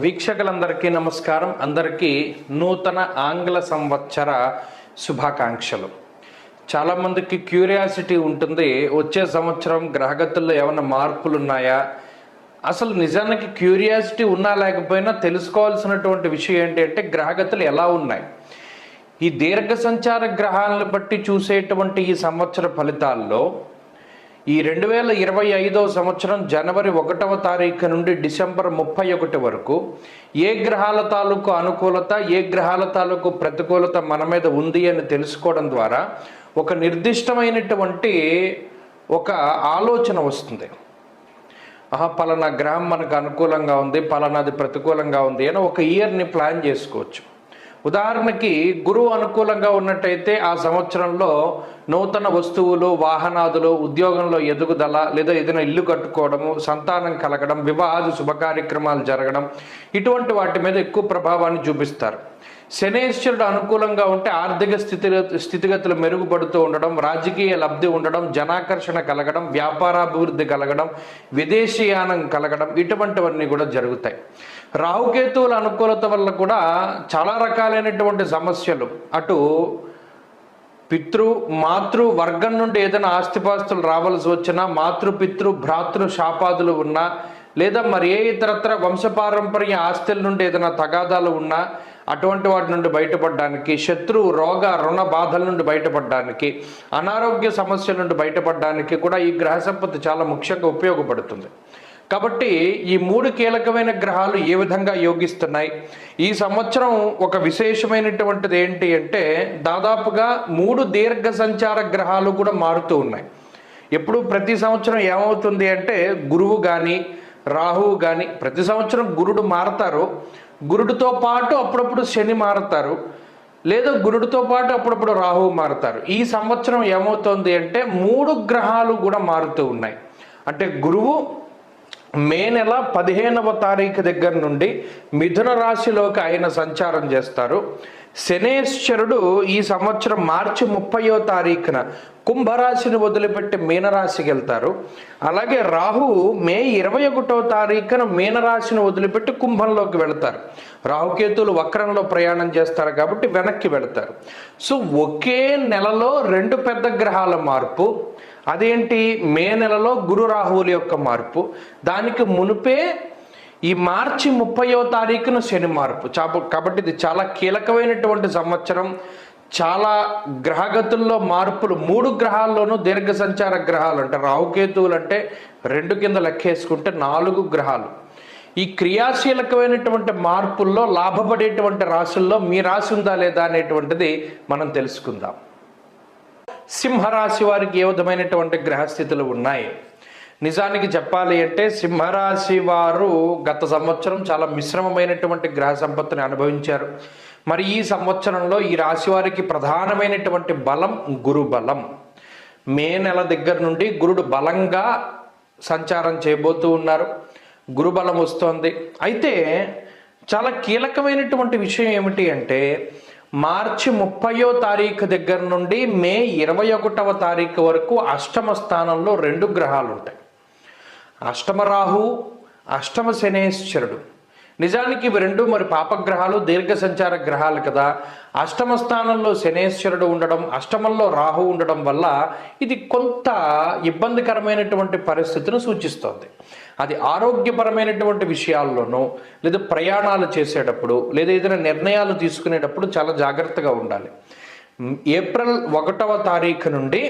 వీక్షకులందరికీ నమస్కారం. అందరికీ నూతన ఆంగ్ల సంవత్సర శుభాకాంక్షలు. చాలామందికి క్యూరియాసిటీ ఉంటుంది, వచ్చే సంవత్సరం గ్రహగతుల్లో ఏమైనా మార్పులు ఉన్నాయా? అసలు నిజానికి క్యూరియాసిటీ ఉన్నా లేకపోయినా తెలుసుకోవాల్సినటువంటి విషయం ఏంటి అంటే గ్రహగతులు ఎలా ఉన్నాయి. ఈ దీర్ఘ సంచార గ్రహాలను బట్టి చూసేటువంటి ఈ సంవత్సర ఫలితాల్లో ఈ 2025 సంవత్సరం జనవరి 1వ తారీఖు నుండి డిసెంబర్ 31 వరకు ఏ గ్రహాల తాలూకు అనుకూలత, ఏ గ్రహాల తాలూకు ప్రతికూలత మన మీద ఉంది అని తెలుసుకోవడం ద్వారా ఒక నిర్దిష్టమైనటువంటి ఒక ఆలోచన వస్తుంది. పలానా గ్రహం మనకు అనుకూలంగా ఉంది, పలానాది ప్రతికూలంగా ఉంది అని ఒక ఇయర్ని ప్లాన్ చేసుకోవచ్చు. ఉదాహరణకి గురువు అనుకూలంగా ఉన్నట్టయితే ఆ సంవత్సరంలో నూతన వస్తువులు, వాహనాదులు, ఉద్యోగంలో ఎదుగుదల, లేదా ఏదైనా ఇల్లు కట్టుకోవడము, సంతానం కలగడం, వివాహాది శుభకార్యక్రమాలు జరగడం, ఇటువంటి వాటి మీద ఎక్కువ ప్రభావాన్ని చూపిస్తారు. శనేశ్వరుడు అనుకూలంగా ఉంటే ఆర్థిక స్థితిగతులు మెరుగుపడుతూ ఉండడం, రాజకీయ లబ్ధి ఉండడం, జనాకర్షణ కలగడం, వ్యాపారాభివృద్ధి కలగడం, విదేశీయానం కలగడం, ఇటువంటివన్నీ కూడా జరుగుతాయి. రాహుకేతువుల అనుకూలత వల్ల కూడా చాలా రకాలైనటువంటి సమస్యలు, అటు మాతృ వర్గం నుండి ఏదైనా ఆస్తిపాస్తులు రావాల్సి వచ్చినా, పితృ భ్రాతృ శాపాదులు ఉన్నా, లేదా మరి ఏ ఇతరత్ర వంశపారంపర్య ఆస్తుల నుండి ఏదైనా తగాదాలు ఉన్నా అటువంటి వాటి నుండి బయటపడడానికి, శత్రు రోగ రుణ బాధల నుండి బయటపడడానికి, అనారోగ్య సమస్యల నుండి బయటపడడానికి కూడా ఈ గ్రహ సంపత్తి చాలా ముఖ్యంగా ఉపయోగపడుతుంది. కాబట్టి ఈ 3 కీలకమైన గ్రహాలు ఏ విధంగా యోగిస్తున్నాయి, ఈ సంవత్సరం ఒక విశేషమైనటువంటిది ఏంటి అంటే దాదాపుగా 3 దీర్ఘ సంచార గ్రహాలు కూడా మారుతూ ఉన్నాయి. ఎప్పుడు ప్రతి సంవత్సరం ఏమవుతుంది అంటే గురువు కానీ రాహువు కానీ, ప్రతి సంవత్సరం గురుడు మారతారు, గురుడితో పాటు అప్పుడప్పుడు శని మారుతారు, లేదా గురుడితో పాటు అప్పుడప్పుడు రాహువు మారుతారు. ఈ సంవత్సరం ఏమవుతుంది అంటే 3 గ్రహాలు కూడా మారుతూ ఉన్నాయి. అంటే గురువు మే నెల 15వ తారీఖు దగ్గర నుండి మిథున రాశిలోకి ఆయన సంచారం చేస్తారు. శనేశ్వరుడు ఈ సంవత్సరం మార్చి 30వ తారీఖున కుంభరాశిని వదిలిపెట్టి మీనరాశికి వెళ్తారు. అలాగే రాహు మే 21వ తారీఖున మీనరాశిని వదిలిపెట్టి కుంభంలోకి వెళతారు. రాహుకేతువులు వక్రంలో ప్రయాణం చేస్తారు కాబట్టి వెనక్కి వెళతారు. సో ఒకే నెలలో 2 పెద్ద గ్రహాల మార్పు. అదేంటి? మే నెలలో గురు రాహువుల యొక్క మార్పు. దానికి మునుపే ఈ మార్చి 30వ తారీఖున శని మార్పు. కాబట్టి ఇది చాలా కీలకమైనటువంటి సంవత్సరం. చాలా గ్రహగతుల్లో మార్పులు, 3 గ్రహాల్లోనూ దీర్ఘ సంచార గ్రహాలు అంటే రాహుకేతువులు అంటే 2 కింద లెక్కేసుకుంటే 4 గ్రహాలు. ఈ క్రియాశీలకమైనటువంటి మార్పుల్లో లాభపడేటువంటి రాశుల్లో మీ రాశి ఉందా లేదా అనేటువంటిది మనం తెలుసుకుందాం. సింహరాశి వారికి ఏ విధమైనటువంటి గ్రహస్థితులు ఉన్నాయి? నిజానికి చెప్పాలి అంటే సింహరాశి వారు గత సంవత్సరం చాలా మిశ్రమమైనటువంటి గ్రహ సంపత్తిని అనుభవించారు. మరి ఈ సంవత్సరంలో ఈ రాశి వారికి ప్రధానమైనటువంటి బలం గురు బలం. మే నెల దగ్గర నుండి గురుడు బలంగా సంచారం చేయబోతూ ఉన్నారు. గురు బలం వస్తోంది. అయితే చాలా కీలకమైనటువంటి విషయం ఏమిటి అంటే మార్చి 30వ తారీఖు దగ్గర నుండి మే 21వ తారీఖు వరకు అష్టమ స్థానంలో 2 గ్రహాలు ఉంటాయి. అష్టమ రాహు, అష్టమ శనేశ్వరుడు. నిజానికి ఇవి 2 మరి పాపగ్రహాలు, దీర్ఘ సంచార గ్రహాలు కదా. అష్టమ స్థానంలో శనేశ్వరుడు ఉండడం, అష్టమంలో రాహు ఉండడం వల్ల ఇది కొంత ఇబ్బందికరమైనటువంటి పరిస్థితిని సూచిస్తోంది. అది ఆరోగ్యపరమైనటువంటి విషయాల్లోనూ, లేదా ప్రయాణాలు చేసేటప్పుడు, లేదా ఏదైనా నిర్ణయాలు తీసుకునేటప్పుడు చాలా జాగ్రత్తగా ఉండాలి. ఏప్రిల్ 1వ తారీఖు నుండి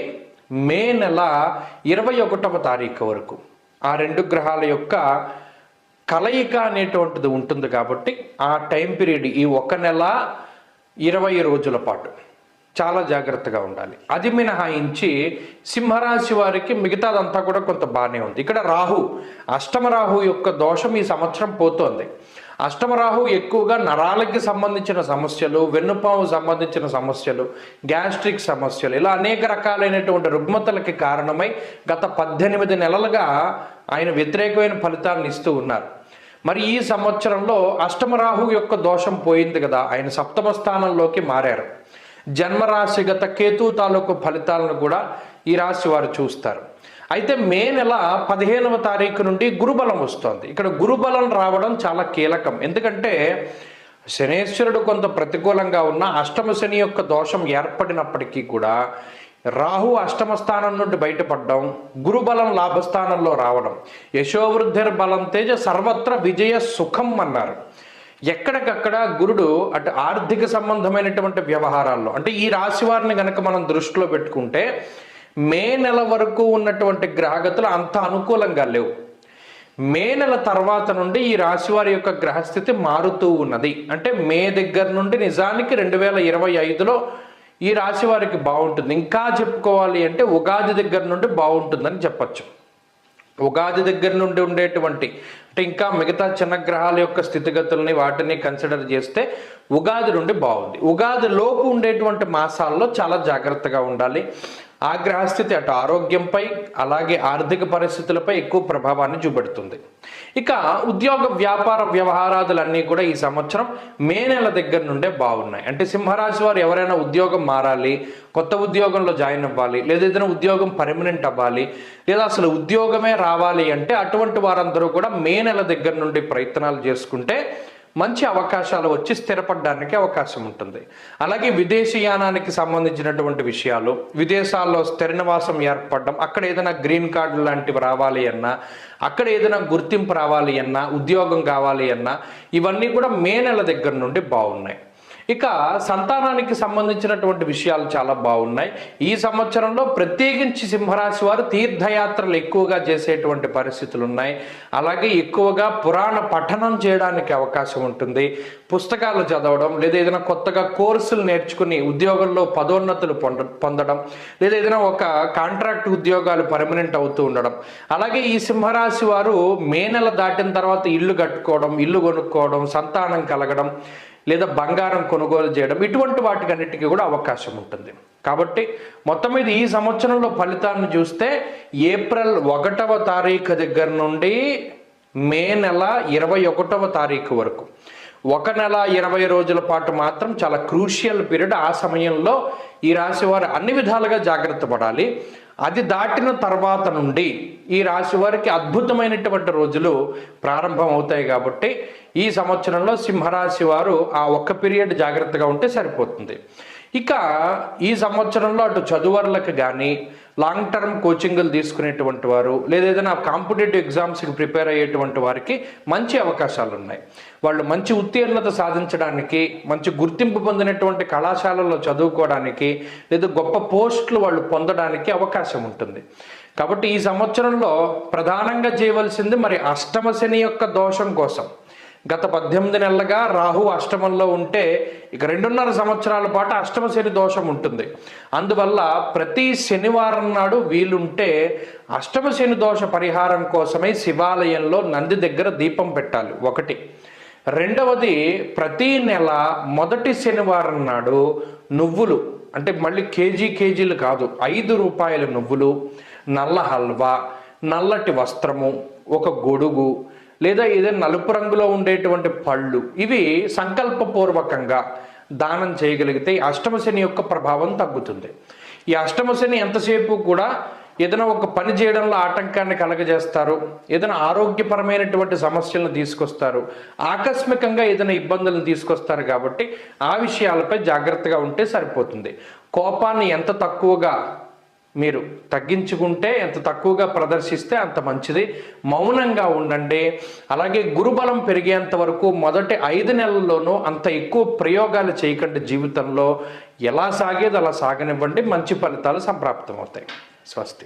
మే నెల 21వ తారీఖు వరకు ఆ 2 గ్రహాల యొక్క కలయిక అనేటువంటిది ఉంటుంది. కాబట్టి ఆ టైం పీరియడ్, ఈ 1 నెల 20 రోజుల పాటు చాలా జాగ్రత్తగా ఉండాలి. అది మినహాయించి సింహరాశి వారికి మిగతాదంతా కూడా కొంత బాగానే ఉంది. ఇక్కడ రాహు, అష్టమ రాహు యొక్క దోషం ఈ సంవత్సరం పోతోంది. అష్టమ రాహు ఎక్కువగా నరాలకి సంబంధించిన సమస్యలు, వెన్నుపాము సంబంధించిన సమస్యలు, గ్యాస్ట్రిక్ సమస్యలు, ఇలా అనేక రకాలైనటువంటి రుగ్మతలకి కారణమై గత 18 నెలలుగా ఆయన వ్యతిరేకమైన ఫలితాలను ఇస్తూ ఉన్నారు. మరి ఈ సంవత్సరంలో అష్టమ రాహు యొక్క దోషం పోయింది కదా, ఆయన 7వ స్థానంలోకి మారారు. జన్మరాశిగత కేతు తాలూకు ఫలితాలను కూడా ఈ రాశి వారు చూస్తారు. అయితే మే నెల 15వ తారీఖు నుండి గురుబలం వస్తుంది. ఇక్కడ గురుబలం రావడం చాలా కీలకం. ఎందుకంటే శనేశ్వరుడు కొంత ప్రతికూలంగా ఉన్న అష్టమ శని యొక్క దోషం ఏర్పడినప్పటికీ కూడా రాహు అష్టమ స్థానం నుండి బయటపడడం, గురుబలం లాభస్థానంలో రావడం, యశోవృద్ధిర్ బలం తేజ సర్వత్ర విజయ సుఖం అన్నారు. ఎక్కడికక్కడ గురుడు అటు ఆర్థిక సంబంధమైనటువంటి వ్యవహారాల్లో, అంటే ఈ రాశి వారిని కనుక మనం దృష్టిలో పెట్టుకుంటే మే నెల వరకు ఉన్నటువంటి గ్రహగతులు అంత అనుకూలంగా లేవు. మే నెల తర్వాత నుండి ఈ రాశి వారి యొక్క గ్రహస్థితి మారుతూ ఉన్నది. అంటే మే దగ్గర నుండి నిజానికి 2025లో ఈ రాశి వారికి బాగుంటుంది. ఇంకా చెప్పుకోవాలి అంటే ఉగాది దగ్గర నుండి బాగుంటుందని చెప్పచ్చు. ఉగాది దగ్గర నుండి ఉండేటువంటి అంటే ఇంకా మిగతా చిన్న గ్రహాల యొక్క స్థితిగతుల్ని వాటిని కన్సిడర్ చేస్తే ఉగాది నుండి బాగుంది. ఉగాది లోపు ఉండేటువంటి మాసాల్లో చాలా జాగ్రత్తగా ఉండాలి. ఆ గ్రహస్థితి అటు ఆరోగ్యంపై అలాగే ఆర్థిక పరిస్థితులపై ఎక్కువ ప్రభావాన్ని చూపెడుతుంది. ఇక ఉద్యోగ వ్యాపార వ్యవహారాదులన్నీ కూడా ఈ సంవత్సరం మే నెల దగ్గర నుండే బాగున్నాయి. అంటే సింహరాశి వారు ఎవరైనా ఉద్యోగం మారాలి, కొత్త ఉద్యోగంలో జాయిన్ అవ్వాలి, లేదా ఏదైనా ఉద్యోగం పర్మనెంట్ అవ్వాలి, లేదా అసలు ఉద్యోగమే రావాలి అంటే అటువంటి వారందరూ కూడా మే నెల దగ్గర నుండి ప్రయత్నాలు చేసుకుంటే మంచి అవకాశాలు వచ్చి స్థిరపడడానికి అవకాశం ఉంటుంది. అలాగే విదేశీయానానికి సంబంధించినటువంటి విషయాలు, విదేశాల్లో స్థిర నివాసం ఏర్పడడం, అక్కడ ఏదైనా గ్రీన్ కార్డు లాంటివి రావాలి అన్నా, అక్కడ ఏదైనా గుర్తింపు రావాలి అన్నా, ఉద్యోగం కావాలి అన్నా, ఇవన్నీ కూడా మే నెల దగ్గర నుండి బాగున్నాయి. ఇక సంతానానికి సంబంధించినటువంటి విషయాలు చాలా బాగున్నాయి. ఈ సంవత్సరంలో ప్రత్యేకించి సింహరాశి వారు తీర్థయాత్రలు ఎక్కువగా చేసేటువంటి పరిస్థితులు ఉన్నాయి. అలాగే ఎక్కువగా పురాణ పఠనం చేయడానికి అవకాశం ఉంటుంది. పుస్తకాలు చదవడం, లేదా ఏదైనా కొత్తగా కోర్సులు నేర్చుకుని ఉద్యోగంలో పదోన్నతులు పొందడం, లేదా ఏదైనా ఒక కాంట్రాక్ట్ ఉద్యోగాలు పర్మనెంట్ అవుతూ ఉండడం. అలాగే ఈ సింహరాశి వారు మే నెల దాటిన తర్వాత ఇల్లు కట్టుకోవడం, ఇల్లు కొనుక్కోవడం, సంతానం కలగడం, లేదా బంగారం కొనుగోలు చేయడం, ఇటువంటి వాటికన్నిటికీ కూడా అవకాశం ఉంటుంది. కాబట్టి మొత్తం మీద ఈ సంవత్సరంలో ఫలితాన్ని చూస్తే ఏప్రిల్ 1వ తారీఖు దగ్గర నుండి మే నెల 21వ తారీఖు వరకు 1 నెల 20 రోజుల పాటు మాత్రం చాలా క్రూషియల్ పీరియడ్. ఆ సమయంలో ఈ రాశి వారు అన్ని విధాలుగా జాగ్రత్త పడాలి. అది దాటిన తర్వాత నుండి ఈ రాశి వారికి అద్భుతమైనటువంటి రోజులు ప్రారంభం అవుతాయి. కాబట్టి ఈ సంవత్సరంలో సింహరాశి వారు ఆ ఒక్క పీరియడ్ జాగ్రత్తగా ఉంటే సరిపోతుంది. ఇక ఈ సంవత్సరంలో అటు చదువర్లకు కానీ, లాంగ్ టర్మ్ కోచింగ్లు తీసుకునేటువంటి వారు, లేదా ఏదైనా కాంపిటేటివ్ ఎగ్జామ్స్కి ప్రిపేర్ అయ్యేటువంటి వారికి మంచి అవకాశాలు ఉన్నాయి. వాళ్ళు మంచి ఉత్తీర్ణత సాధించడానికి, మంచి గుర్తింపు పొందినటువంటి కళాశాలల్లో చదువుకోవడానికి, లేదా గొప్ప పోస్టులు వాళ్ళు పొందడానికి అవకాశం ఉంటుంది. కాబట్టి ఈ సంవత్సరంలో ప్రధానంగా చేయవలసింది మరి అష్టమ శని యొక్క దోషం కోసం. గత 18 నెలలుగా రాహు అష్టమంలో ఉంటే ఇక 2.5 సంవత్సరాల పాటు అష్టమ శని దోషం ఉంటుంది. అందువల్ల ప్రతి శనివారం నాడు వీలుంటే అష్టమ శని దోష పరిహారం కోసమై శివాలయంలో నంది దగ్గర దీపం పెట్టాలి. ఒకటి. రెండవది, ప్రతి నెల మొదటి శనివారం నాడు నువ్వులు, అంటే మళ్ళీ కేజీలు కాదు, 5 రూపాయల నువ్వులు, నల్ల హల్వా, నల్లటి వస్త్రము, ఒక గొడుగు, లేదా ఏదైనా నలుపు రంగులో ఉండేటువంటి పళ్ళు, ఇవి సంకల్పపూర్వకంగా దానం చేయగలిగితే అష్టమ శని యొక్క ప్రభావం తగ్గుతుంది. ఈ అష్టమ శని ఎంతసేపు కూడా ఏదైనా ఒక పని చేయడంలో ఆటంకాన్ని కలగజేస్తారు, ఏదైనా ఆరోగ్యపరమైనటువంటి సమస్యలను తీసుకొస్తారు, ఆకస్మికంగా ఏదైనా ఇబ్బందులను తీసుకొస్తారు. కాబట్టి ఆ విషయాలపై జాగ్రత్తగా ఉంటే సరిపోతుంది. కోపాన్ని ఎంత తక్కువగా మీరు తగ్గించుకుంటే, ఎంత తక్కువగా ప్రదర్శిస్తే అంత మంచిది. మౌనంగా ఉండండి. అలాగే గురుబలం పెరిగేంత వరకు మొదటి 5 నెలల్లోనూ అంత ఎక్కువ ప్రయోగాలు చేయకండి. జీవితంలో ఎలా సాగేది అలా సాగనివ్వండి. మంచి ఫలితాలు సంప్రాప్తమవుతాయి. స్వస్తి.